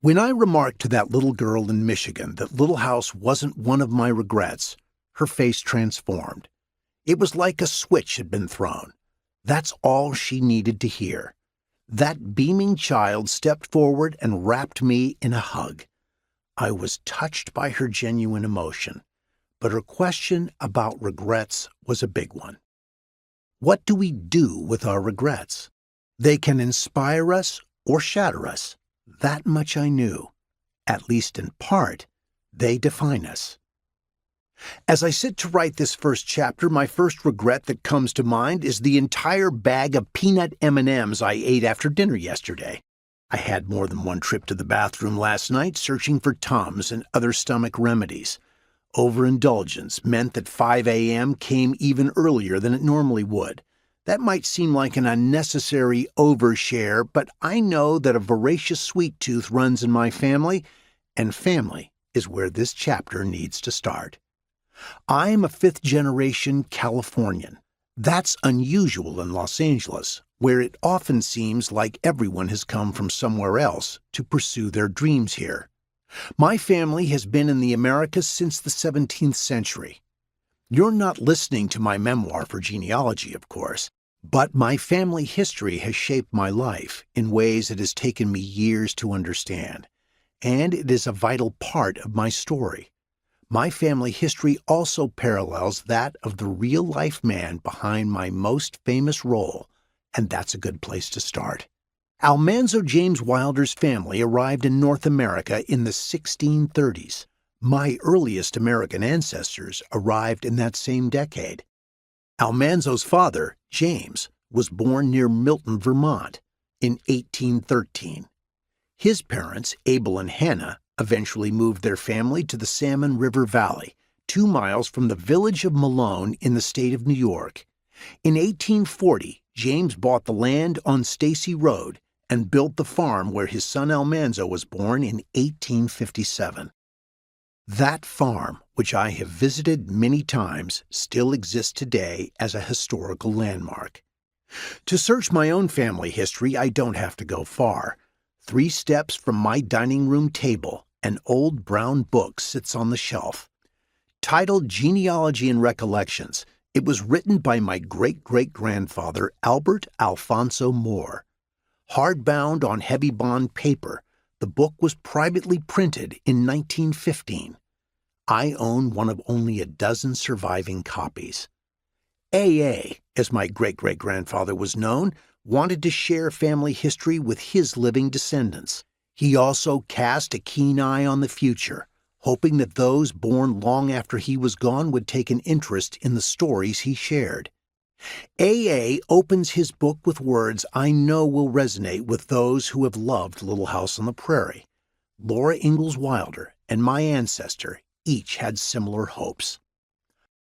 When I remarked to that little girl in Michigan that Little House wasn't one of my regrets, her face transformed. It was like a switch had been thrown. That's all she needed to hear. That beaming child stepped forward and wrapped me in a hug. I was touched by her genuine emotion, but her question about regrets was a big one. What do we do with our regrets? They can inspire us or shatter us. That much I knew. At least in part, they define us. As I sit to write this first chapter, my first regret that comes to mind is the entire bag of peanut M&Ms I ate after dinner yesterday. I had more than one trip to the bathroom last night searching for Tums and other stomach remedies. Overindulgence meant that 5 a.m. came even earlier than it normally would. That might seem like an unnecessary overshare, but I know that a voracious sweet tooth runs in my family, and family is where this chapter needs to start. I'm a fifth-generation Californian. That's unusual in Los Angeles, where it often seems like everyone has come from somewhere else to pursue their dreams here. My family has been in the Americas since the 17th century. You're not listening to my memoir for genealogy, of course, but my family history has shaped my life in ways it has taken me years to understand, and it is a vital part of my story. My family history also parallels that of the real-life man behind my most famous role, and that's a good place to start. Almanzo James Wilder's family arrived in North America in the 1630s. My earliest American ancestors arrived in that same decade. Almanzo's father, James, was born near Milton, Vermont, in 1813. His parents, Abel and Hannah, eventually moved their family to the Salmon River Valley, 2 miles from the village of Malone in the state of New York. In 1840, James bought the land on Stacy Road and built the farm where his son Almanzo was born in 1857. That farm, which I have visited many times, still exists today as a historical landmark. To search my own family history, I don't have to go far. 3 steps from my dining room table, an old brown book sits on the shelf. Titled Genealogy and Recollections, it was written by my great-great-grandfather, Albert Alfonso Moore. Hardbound on heavy bond paper, the book was privately printed in 1915. I own one of only a dozen surviving copies. A.A., as my great-great-grandfather was known, wanted to share family history with his living descendants. He also cast a keen eye on the future, hoping that those born long after he was gone would take an interest in the stories he shared. A.A. opens his book with words I know will resonate with those who have loved Little House on the Prairie. Laura Ingalls Wilder and my ancestor each had similar hopes.